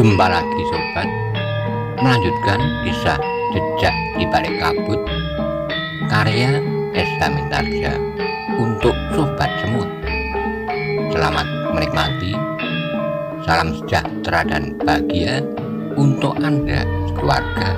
Jumpa lagi sobat, melanjutkan kisah Jejak di Balik Kabut karya Esa Mintarja untuk sobat semua. Selamat menikmati, salam sejahtera dan bahagia untuk Anda sekeluarga.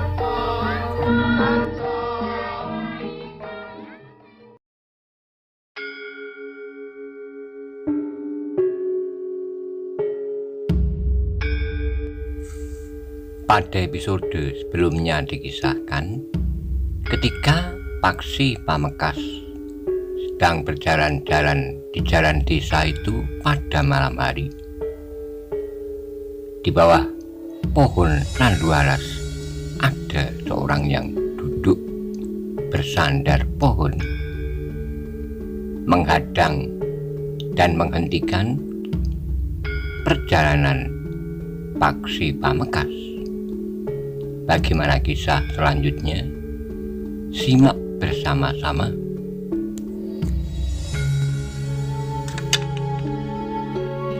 Pada episode sebelumnya dikisahkan ketika Paksi Pamekasan sedang berjalan-jalan di jalan desa itu pada malam hari. Di bawah pohon randu alas ada seorang yang duduk bersandar pohon, menghadang dan menghentikan perjalanan Paksi Pamekasan. Bagaimana kisah selanjutnya? Simak bersama-sama.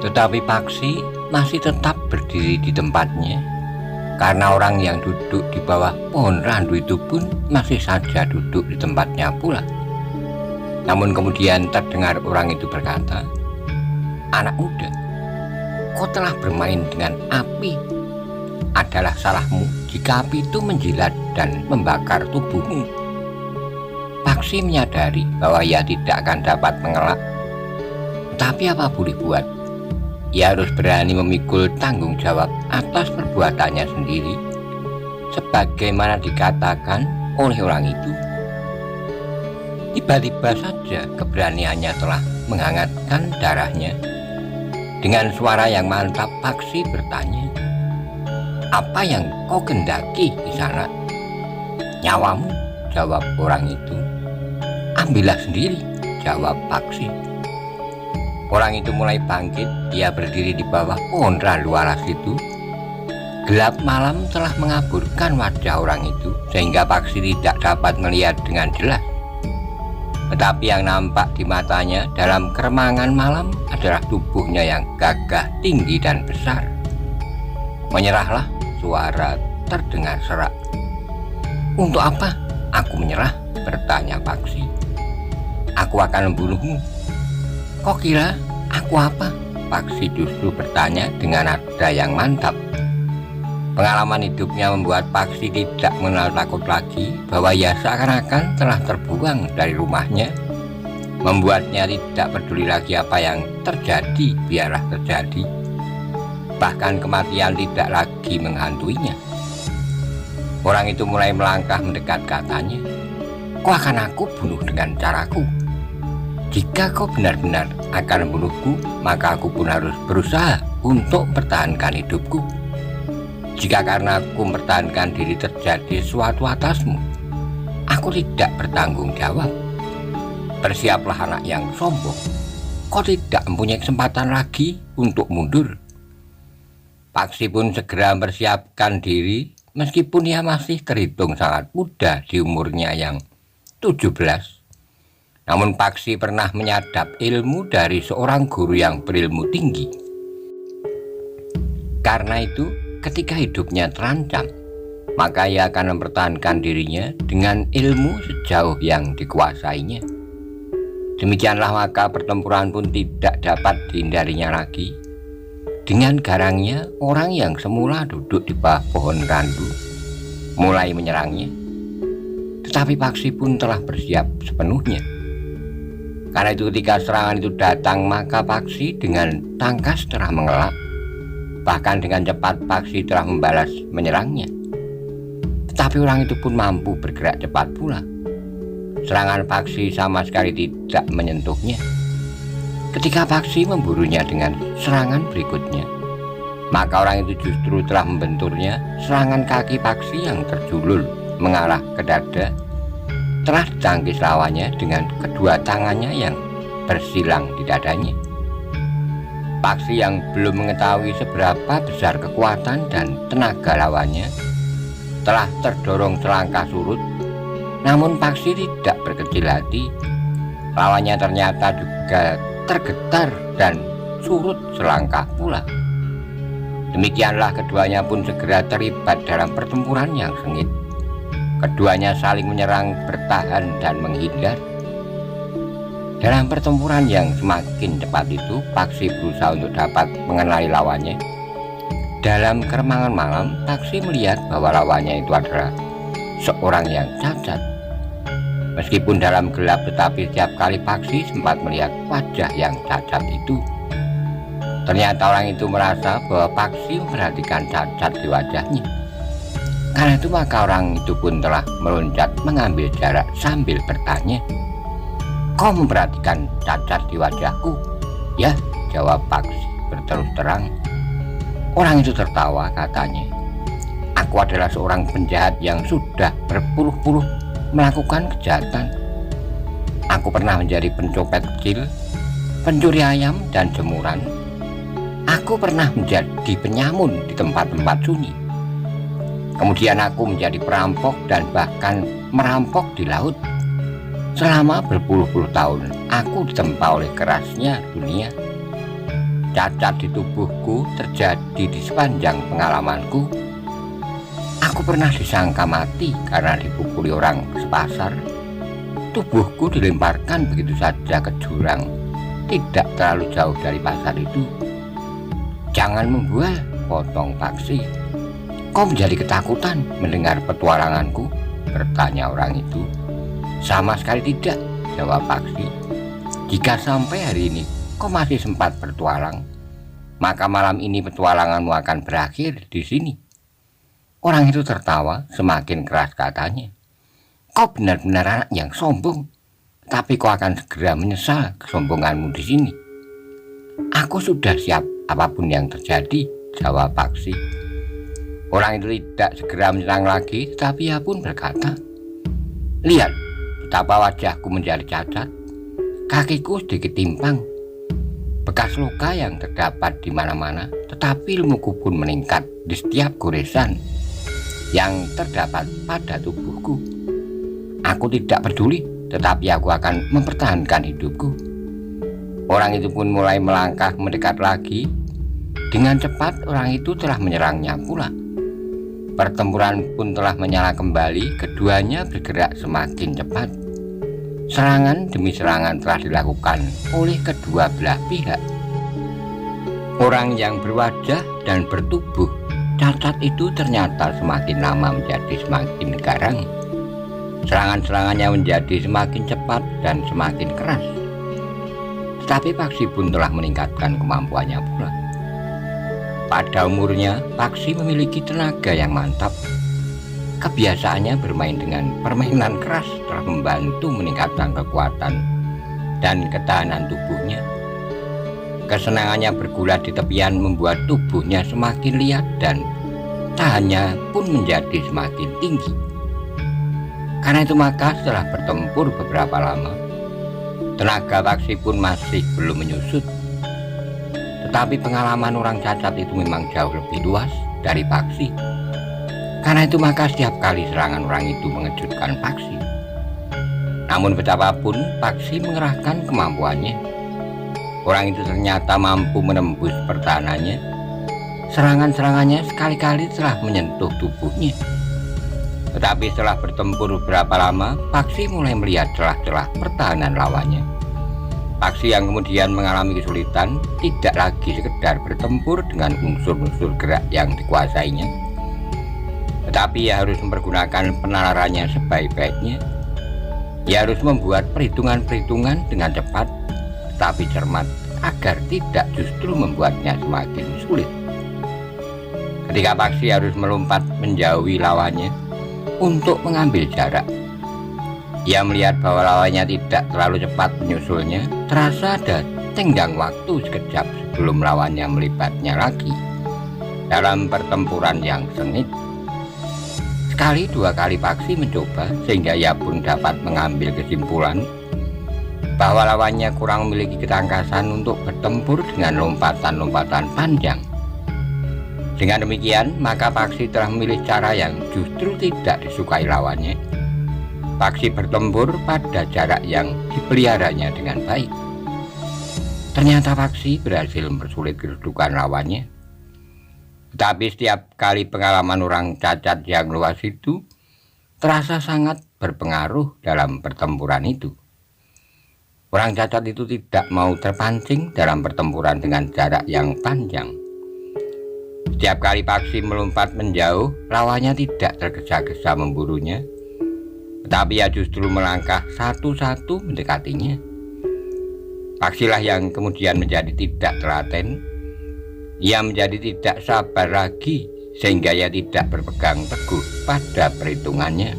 Tetapi Paksi masih tetap berdiri di tempatnya, karena orang yang duduk di bawah pohon randu itu pun masih saja duduk di tempatnya pula. Namun kemudian terdengar orang itu berkata, "Anak muda, kau telah bermain dengan api. Adalah salahmu jika api itu menjilat dan membakar tubuhmu." Paksi menyadari bahwa ia tidak akan dapat mengelak. Tapi apa boleh buat? Ia harus berani memikul tanggung jawab atas perbuatannya sendiri, sebagaimana dikatakan oleh orang itu. Tiba-tiba saja keberaniannya telah menghangatkan darahnya. Dengan suara yang mantap, Paksi bertanya, "Apa yang kau kendaki di sana?" "Nyawamu," jawab orang itu. "Ambillah sendiri," jawab Paksi. Orang itu mulai bangkit. Dia berdiri di bawah pohon randu alas itu. Gelap malam telah mengaburkan wajah orang itu, sehingga Paksi tidak dapat melihat dengan jelas. Tetapi yang nampak di matanya dalam keremangan malam adalah tubuhnya yang gagah, tinggi dan besar. "Menyerahlah," suara terdengar serak. "Untuk apa aku menyerah?" bertanya Paksi. "Aku akan membunuhmu." "Kau kira aku apa?" Paksi justru bertanya dengan nada yang mantap. Pengalaman hidupnya membuat Paksi tidak mengenal takut lagi, bahwa ia seakan-akan telah terbuang dari rumahnya, membuatnya tidak peduli lagi apa yang terjadi, biarlah terjadi. Bahkan kematian tidak lagi menghantuinya. Orang itu mulai melangkah mendekat, katanya, "Kau akan aku bunuh dengan caraku. Jika kau benar-benar akan membunuhku, maka aku pun harus berusaha untuk mempertahankan hidupku. Jika karena aku mempertahankan diri terjadi sesuatu atasmu, aku tidak bertanggung jawab. Bersiaplah anak yang sombong. Kau tidak mempunyai kesempatan lagi untuk mundur." Paksi pun segera mempersiapkan diri, meskipun ia masih terhitung sangat muda di umurnya yang 17. Namun Paksi pernah menyadap ilmu dari seorang guru yang berilmu tinggi. Karena itu, ketika hidupnya terancam, maka ia akan mempertahankan dirinya dengan ilmu sejauh yang dikuasainya. Demikianlah maka pertempuran pun tidak dapat dihindarinya lagi. Dengan garangnya, orang yang semula duduk di bawah pohon randu mulai menyerangnya. Tetapi Paksi pun telah bersiap sepenuhnya. Karena itu ketika serangan itu datang, maka Paksi dengan tangkas telah mengelak. Bahkan dengan cepat Paksi telah membalas menyerangnya. Tetapi orang itu pun mampu bergerak cepat pula. Serangan Paksi sama sekali tidak menyentuhnya. Ketika Paksi memburunya dengan serangan berikutnya, maka orang itu justru telah membenturnya. Serangan kaki Paksi yang terjulur mengarah ke dada telah ditangkis lawannya dengan kedua tangannya yang bersilang di dadanya. Paksi yang belum mengetahui seberapa besar kekuatan dan tenaga lawannya telah terdorong selangkah surut. Namun Paksi tidak berkecil hati. Lawannya ternyata juga tergetar dan surut selangkah pula. Demikianlah keduanya pun segera terlibat dalam pertempuran yang sengit. Keduanya saling menyerang, bertahan, dan menghindar. Dalam pertempuran yang semakin cepat itu, Paksi berusaha untuk dapat mengenali lawannya. Dalam keremangan malam, Paksi melihat bahwa lawannya itu adalah seorang yang cacat. Meskipun dalam gelap, tetapi setiap kali Paksi sempat melihat wajah yang cacat itu. Ternyata orang itu merasa bahwa Paksi memperhatikan cacat di wajahnya. Karena itu maka orang itu pun telah meloncat mengambil jarak sambil bertanya, "Kau memperhatikan cacat di wajahku?" "Ya," jawab Paksi berterus terang. Orang itu tertawa, katanya, "Aku adalah seorang penjahat yang sudah berpuluh-puluh melakukan kejahatan. Aku pernah menjadi pencopet kecil, pencuri ayam dan jemuran. Aku pernah menjadi penyamun di tempat-tempat sunyi. Kemudian aku menjadi perampok dan bahkan merampok di laut. Selama berpuluh-puluh tahun, aku ditempa oleh kerasnya dunia. Cacat di tubuhku terjadi di sepanjang pengalamanku. Aku pernah disangka mati karena dipukuli orang sepasar. Tubuhku dilemparkan begitu saja ke jurang, tidak terlalu jauh dari pasar itu." "Jangan membual," potong Paksi. "Kau menjadi ketakutan mendengar petualanganku?" bertanya orang itu. "Sama sekali tidak," jawab Paksi. "Jika sampai hari ini kau masih sempat bertualang, maka malam ini petualanganmu akan berakhir di sini." Orang itu tertawa, semakin keras katanya, "Kau benar-benar anak yang sombong, tapi kau akan segera menyesal kesombonganmu di sini." "Aku sudah siap apapun yang terjadi," jawab Paksi. Orang itu tidak segera menyerang lagi, tetapi ia pun berkata, "Lihat betapa wajahku menjadi cacat, kakiku sedikit timpang, bekas luka yang terdapat di mana-mana, tetapi ilmuku pun meningkat di setiap goresan yang terdapat pada tubuhku. Aku tidak peduli, tetapi aku akan mempertahankan hidupku." Orang itu pun mulai melangkah mendekat lagi. Dengan cepat orang itu telah menyerangnya pula. Pertempuran pun telah menyala kembali. Keduanya bergerak semakin cepat. Serangan demi serangan telah dilakukan oleh kedua belah pihak. Orang yang berwajah dan bertubuh cacat itu ternyata semakin lama menjadi semakin garang. Serangan-serangannya menjadi semakin cepat dan semakin keras. Tetapi Paksi pun telah meningkatkan kemampuannya pula. Pada umurnya, Paksi memiliki tenaga yang mantap. Kebiasaannya bermain dengan permainan keras telah membantu meningkatkan kekuatan dan ketahanan tubuhnya. Kesenangannya bergulat di tepian membuat tubuhnya semakin lihat dan tahannya pun menjadi semakin tinggi. Karena itu maka setelah bertempur beberapa lama, tenaga Paksi pun masih belum menyusut. Tetapi pengalaman orang cacat itu memang jauh lebih luas dari Paksi. Karena itu maka setiap kali serangan orang itu mengejutkan Paksi. Namun betapapun Paksi mengerahkan kemampuannya, orang itu ternyata mampu menembus pertahanannya. Serangan-serangannya sekali-kali telah menyentuh tubuhnya. Tetapi setelah bertempur beberapa lama, Paksi mulai melihat celah-celah pertahanan lawannya. Paksi yang kemudian mengalami kesulitan tidak lagi sekedar bertempur dengan unsur-unsur gerak yang dikuasainya, tetapi ia harus mempergunakan penalarannya sebaik-baiknya. Ia harus membuat perhitungan-perhitungan dengan cepat tetapi cermat agar tidak justru membuatnya semakin sulit. Ketika Paksi harus melompat menjauhi lawannya untuk mengambil jarak, ia melihat bahwa lawannya tidak terlalu cepat menyusulnya. Terasa ada tenggang waktu sekejap sebelum lawannya melibatnya lagi dalam pertempuran yang sengit. Sekali dua kali Paksi mencoba sehingga ia pun dapat mengambil kesimpulan bahwa lawannya kurang memiliki ketangkasan untuk bertempur dengan lompatan-lompatan panjang. Dengan demikian, maka Paksi telah memilih cara yang justru tidak disukai lawannya. Paksi bertempur pada jarak yang dipeliharanya dengan baik. Ternyata Paksi berhasil mempersulit kedudukan lawannya. Tetapi setiap kali pengalaman orang cacat yang luas itu terasa sangat berpengaruh dalam pertempuran itu. Orang cacat itu tidak mau terpancing dalam pertempuran dengan jarak yang panjang. Setiap kali Paksi melompat menjauh, lawannya tidak tergesa-gesa memburunya, tetapi ia justru melangkah satu-satu mendekatinya. Paksilah yang kemudian menjadi tidak telaten. Ia menjadi tidak sabar lagi, sehingga ia tidak berpegang teguh pada perhitungannya.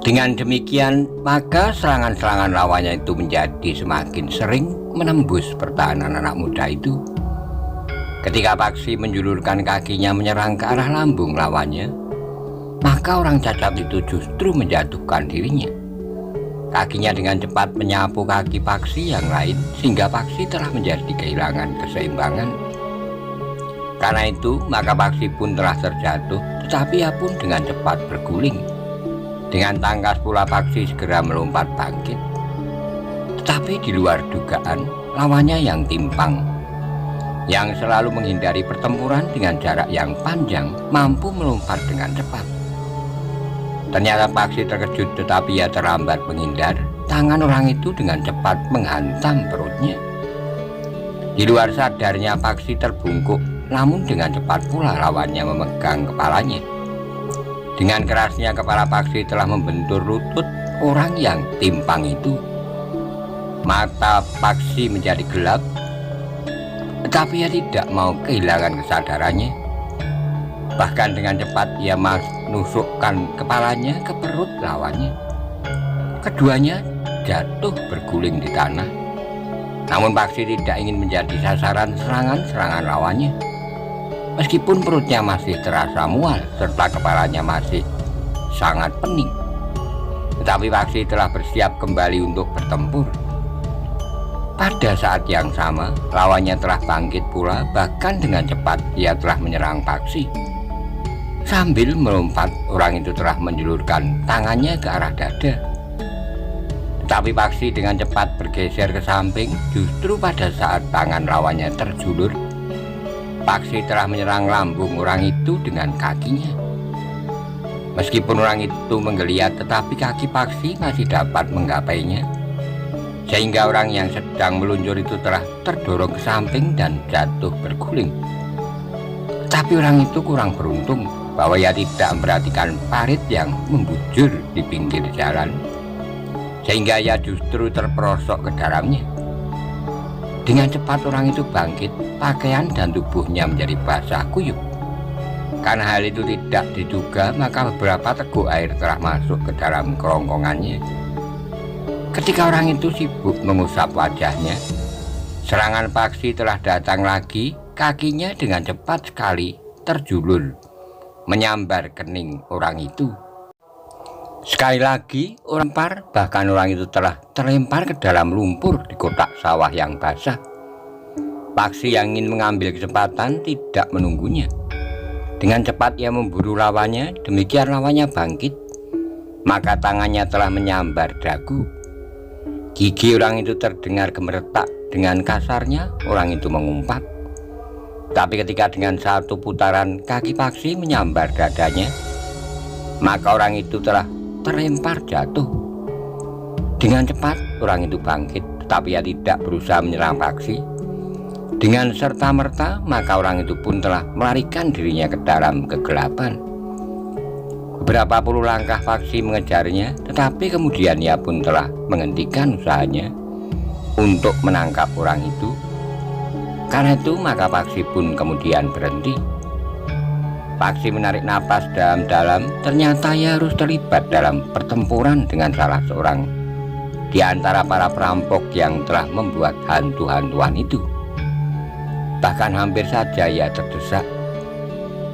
Dengan demikian, maka serangan-serangan lawannya itu menjadi semakin sering menembus pertahanan anak muda itu. Ketika Paksi menjulurkan kakinya menyerang ke arah lambung lawannya, maka orang cacat itu justru menjatuhkan dirinya. Kakinya dengan cepat menyapu kaki Paksi yang lain, sehingga Paksi telah menjadi kehilangan keseimbangan. Karena itu, maka Paksi pun telah terjatuh, tetapi ia pun dengan cepat berguling. Dengan tangkas pula Paksi segera melompat bangkit. Tetapi di luar dugaan, lawannya yang timpang, yang selalu menghindari pertempuran dengan jarak yang panjang, mampu melompat dengan cepat. Ternyata Paksi terkejut, tetapi ia terlambat menghindar. Tangan orang itu dengan cepat menghantam perutnya. Di luar sadarnya Paksi terbungkuk, namun dengan cepat pula lawannya memegang kepalanya. Dengan kerasnya kepala Paksi telah membentur lutut orang yang timpang itu. Mata Paksi menjadi gelap, tetapi ia tidak mau kehilangan kesadarannya. Bahkan dengan cepat ia menusukkan kepalanya ke perut lawannya. Keduanya jatuh berguling di tanah. Namun Paksi tidak ingin menjadi sasaran serangan-serangan lawannya. Meskipun perutnya masih terasa mual serta kepalanya masih sangat pening, tetapi Paksi telah bersiap kembali untuk bertempur. Pada saat yang sama, lawannya telah bangkit pula, bahkan dengan cepat ia telah menyerang Paksi. Sambil melompat, orang itu telah menjulurkan tangannya ke arah dada. Tetapi Paksi dengan cepat bergeser ke samping. Justru pada saat tangan lawannya terjulur, Paksi telah menyerang lambung orang itu dengan kakinya. Meskipun orang itu menggeliat, tetapi kaki Paksi masih dapat menggapainya, sehingga orang yang sedang meluncur itu telah terdorong ke samping dan jatuh berguling. Tapi orang itu kurang beruntung bahwa ia tidak memperhatikan parit yang membujur di pinggir jalan, sehingga ia justru terperosok ke dalamnya. Dengan cepat orang itu bangkit, pakaian dan tubuhnya menjadi basah kuyup. Karena hal itu tidak diduga, maka beberapa teguk air telah masuk ke dalam kerongkongannya. Ketika orang itu sibuk mengusap wajahnya, serangan Paksi telah datang lagi. Kakinya dengan cepat sekali terjulur, menyambar kening orang itu. Sekali lagi orang bahkan orang itu telah terlempar ke dalam lumpur di kotak sawah yang basah. Paksi yang ingin mengambil kesempatan tidak menunggunya. Dengan cepat ia memburu lawannya, demikian lawannya bangkit. Maka tangannya telah menyambar dagu. Gigi orang itu terdengar gemeretak. Dengan kasarnya orang itu mengumpat. Tapi ketika dengan satu putaran kaki Paksi menyambar dadanya, maka orang itu telah terlempar jatuh. Dengan cepat orang itu bangkit, tetapi ia tidak berusaha menyerang Paksi. Dengan serta-merta maka orang itu pun telah melarikan dirinya ke dalam kegelapan. Beberapa puluh langkah Paksi mengejarnya, tetapi kemudian ia pun telah menghentikan usahanya untuk menangkap orang itu. Karena itu maka Paksi pun kemudian berhenti. Paksi menarik napas dalam-dalam. Ternyata ia harus terlibat dalam pertempuran dengan salah seorang di antara para perampok yang telah membuat hantu-hantuan itu. Bahkan hampir saja ia terdesak.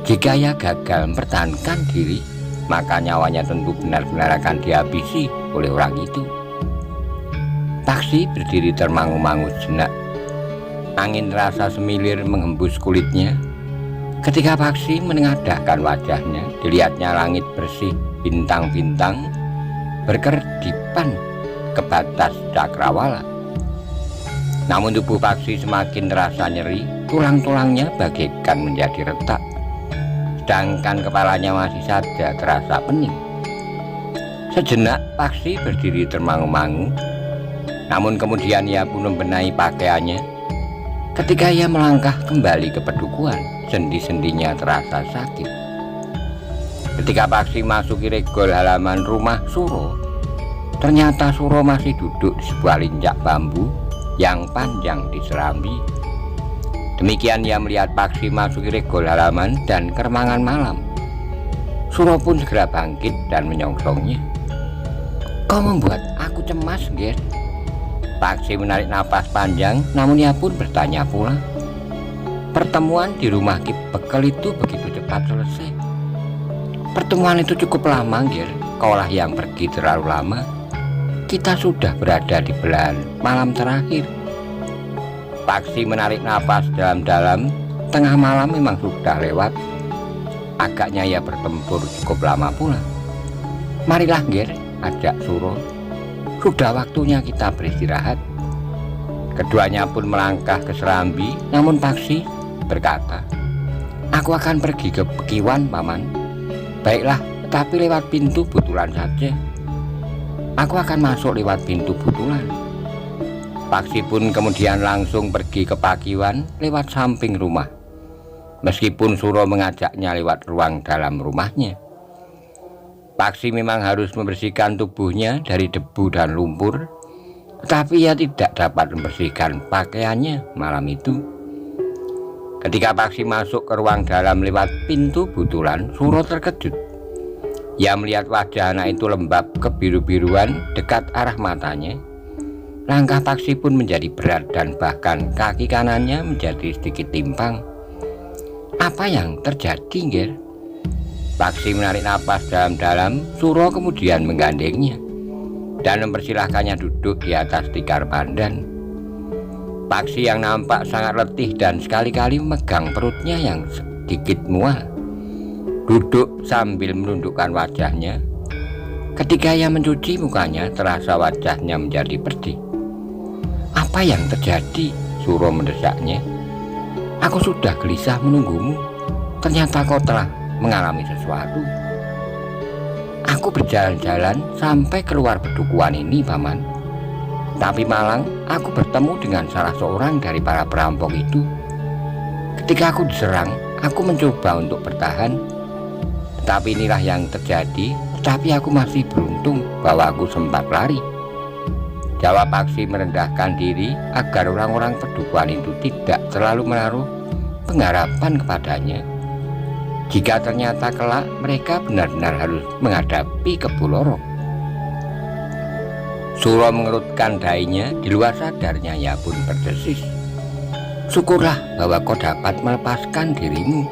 Jika ia gagal mempertahankan diri, maka nyawanya tentu benar-benar akan dihabisi oleh orang itu. Paksi berdiri termangu-mangu sejenak. Angin terasa semilir menghembus kulitnya. Ketika Paksi menengadahkan wajahnya, dilihatnya langit bersih, bintang-bintang berkerdipan ke batas cakrawala. Namun tubuh Paksi semakin terasa nyeri. tulang-tulangnya bagaikan menjadi retak, sedangkan kepalanya masih saja terasa pening. Sejenak Paksi berdiri termangu-mangu, namun kemudian ia pun membenahi pakaiannya. Ketika ia melangkah kembali ke pedukuhan, sendi-sendinya terasa sakit. Ketika Paksi masuki regol halaman rumah Suro, ternyata Suro masih duduk di sebuah lincak bambu yang panjang di serambi. Demikian ia melihat Paksi masuki regol halaman dan keremangan malam. Suro pun segera bangkit dan menyongsongnya. "Kau membuat aku cemas, Ger." Paksi menarik napas panjang, namun ia pun bertanya pula. "Pertemuan di rumah Ki Bekel itu begitu cepat selesai." "Pertemuan itu cukup lama, Ger. Kaulah yang pergi terlalu lama. Kita sudah berada di belahan malam terakhir." Paksi menarik napas dalam-dalam. Tengah malam memang sudah lewat. Agaknya ia bertempur cukup lama pula. "Marilah, Ger," ajak Suro. "Sudah waktunya kita beristirahat." Keduanya pun melangkah ke serambi, namun Paksi berkata, "Aku akan pergi ke Pekiwan, Paman." "Baiklah, tetapi lewat pintu Butulan saja." "Aku akan masuk lewat pintu Butulan." Paksi pun kemudian langsung pergi ke Pakiwan lewat samping rumah, meskipun Suro mengajaknya lewat ruang dalam rumahnya. Paksi memang harus membersihkan tubuhnya dari debu dan lumpur, tetapi ia tidak dapat membersihkan pakaiannya malam itu. Ketika Paksi masuk ke ruang dalam lewat pintu Butulan, Suro terkejut. Ia melihat wajah anak itu lembab kebiru-biruan dekat arah matanya. Langkah Paksi pun menjadi berat dan bahkan kaki kanannya menjadi sedikit timpang. "Apa yang terjadi, Ger?" Paksi menarik napas dalam-dalam. Suro kemudian menggandengnya dan mempersilahkannya duduk di atas tikar pandan. Paksi yang nampak sangat letih dan sekali-kali memegang perutnya yang sedikit mual, duduk sambil menundukkan wajahnya. Ketika ia mencuci mukanya, terasa wajahnya menjadi pedih. "Apa yang terjadi?" Suro mendesaknya. "Aku sudah gelisah menunggumu. Ternyata kau telah mengalami sesuatu." "Aku berjalan-jalan sampai keluar pedukuhan ini, Paman. Tapi malang aku bertemu dengan salah seorang dari para perampok itu. Ketika aku diserang, aku mencoba untuk bertahan. Tetapi inilah yang terjadi. Tetapi aku masih beruntung bahwa aku sempat lari." Jawab Paksi merendahkan diri agar orang-orang pedukuhan itu tidak terlalu menaruh pengharapan kepadanya. Jika ternyata kelak mereka benar-benar harus menghadapi Kebulorok. Suro mengerutkan dahinya. Di luar sadarnya ia pun berdesis, "Syukurlah bahwa kau dapat melepaskan dirimu."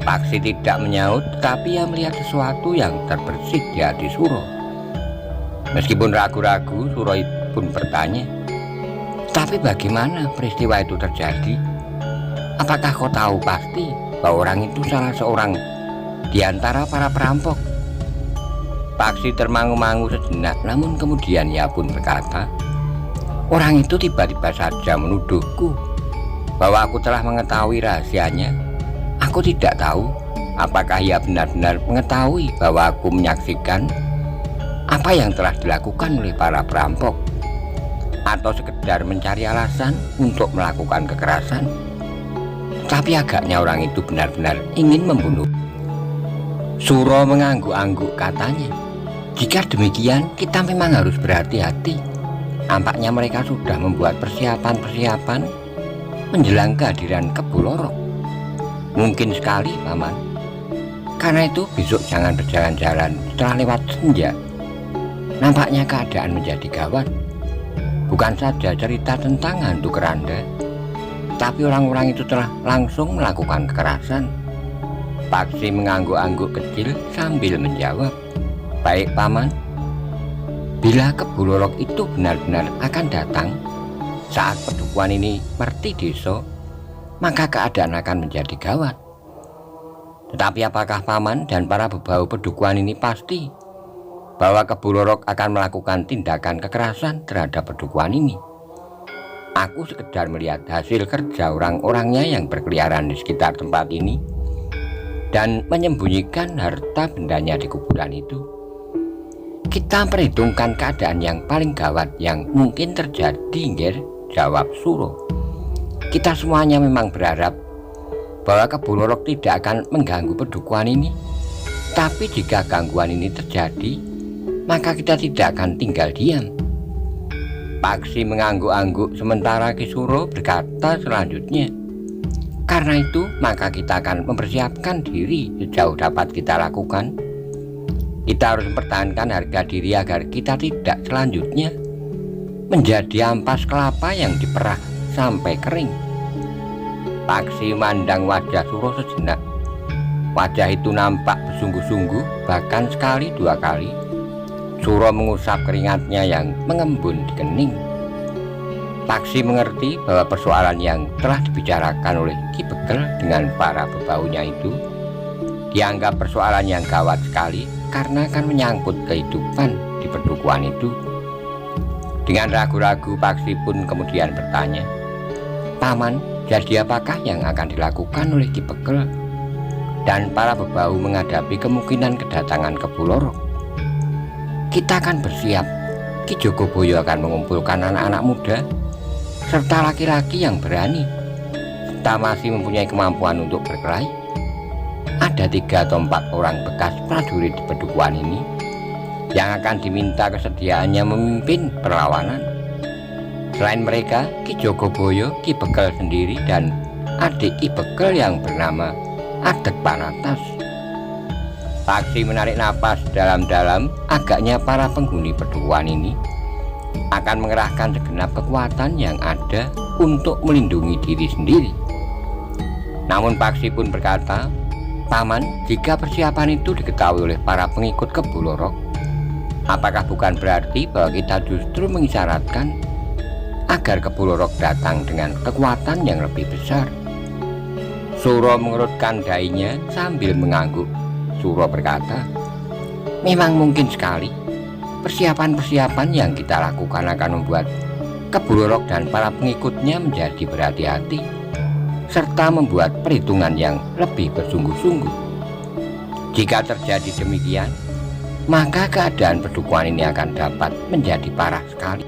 Paksi tidak menyaut, tetapi ia melihat sesuatu yang terbersit di hati Suro. Meskipun ragu-ragu, Suro pun bertanya, "Tapi bagaimana peristiwa itu terjadi? Apakah kau tahu pasti bahwa orang itu salah seorang di antara para perampok?" Paksi termangu-mangu sejenak, namun kemudian ia pun berkata, "Orang itu tiba-tiba saja menuduhku bahwa aku telah mengetahui rahasianya. Aku tidak tahu apakah ia benar-benar mengetahui bahwa aku menyaksikan apa yang telah dilakukan oleh para perampok, atau sekedar mencari alasan untuk melakukan kekerasan. Tapi agaknya orang itu benar-benar ingin membunuh." Suro mengangguk-angguk katanya, "Jika demikian kita memang harus berhati-hati. Nampaknya mereka sudah membuat persiapan-persiapan menjelang kehadiran Kebulorok." "Mungkin sekali, Paman. Karena itu besok jangan berjalan-jalan setelah lewat senja. Nampaknya keadaan menjadi gawat. Bukan saja cerita tentang hantu keranda, tapi orang-orang itu telah langsung melakukan kekerasan." Paksi mengangguk-angguk kecil sambil menjawab, "Baik, Paman. Bila Kebulorok itu benar-benar akan datang saat pedukuhan ini merti desa, maka keadaan akan menjadi gawat. Tetapi apakah Paman dan para bebau pedukuhan ini pasti bahwa Kebulorok akan melakukan tindakan kekerasan terhadap pedukuhan ini?" Aku sekedar melihat hasil kerja orang-orangnya yang berkeliaran di sekitar tempat ini dan menyembunyikan harta bendanya di kuburan itu. Kita perhitungkan keadaan yang paling gawat yang mungkin terjadi, Nger, jawab Suro. Kita semuanya memang berharap bahwa Kebo Lorok tidak akan mengganggu pedukuhan ini. Tapi jika gangguan ini terjadi, maka kita tidak akan tinggal diam. Paksi mengangguk-angguk sementara Ki Suro berkata selanjutnya, karena itu maka kita akan mempersiapkan diri sejauh dapat kita lakukan. Kita harus mempertahankan harga diri agar kita tidak selanjutnya menjadi ampas kelapa yang diperah sampai kering. Paksi memandang wajah Suro sejenak. Wajah itu nampak bersungguh-sungguh, bahkan sekali dua kali Suro mengusap keringatnya yang mengembun di kening. Paksi mengerti bahwa persoalan yang telah dibicarakan oleh Ki Begel dengan para bebaunya itu dianggap persoalan yang gawat sekali karena akan menyangkut kehidupan di pedukuhan itu. Dengan ragu-ragu Paksi pun kemudian bertanya, Paman, jadi apakah yang akan dilakukan oleh Ki Begel dan para bebau menghadapi kemungkinan kedatangan Kebo Lorok? Kita akan bersiap. Ki Jogoboyo akan mengumpulkan anak-anak muda serta laki-laki yang berani serta masih mempunyai kemampuan untuk berkelahi. Ada 3 atau 4 orang bekas prajurit di pedukuhan ini yang akan diminta kesediaannya memimpin perlawanan. Selain mereka, Ki Jogoboyo, Ki Begel sendiri dan adik Ki Begel yang bernama Adek Panatas. Paksi menarik napas dalam-dalam. Agaknya para penghuni pedukuhan ini akan mengerahkan segenap kekuatan yang ada untuk melindungi diri sendiri. Namun Paksi pun berkata, Paman, jika persiapan itu diketahui oleh para pengikut Kebo Lorok, apakah bukan berarti bahwa kita justru mengisyaratkan agar Kebo Lorok datang dengan kekuatan yang lebih besar? Suro mengerutkan dahinya sambil mengangguk. Suro berkata, memang mungkin sekali persiapan-persiapan yang kita lakukan akan membuat Kebo Lorok dan para pengikutnya menjadi berhati-hati serta membuat perhitungan yang lebih bersungguh-sungguh. Jika terjadi demikian, maka keadaan pedukuhan ini akan dapat menjadi parah sekali.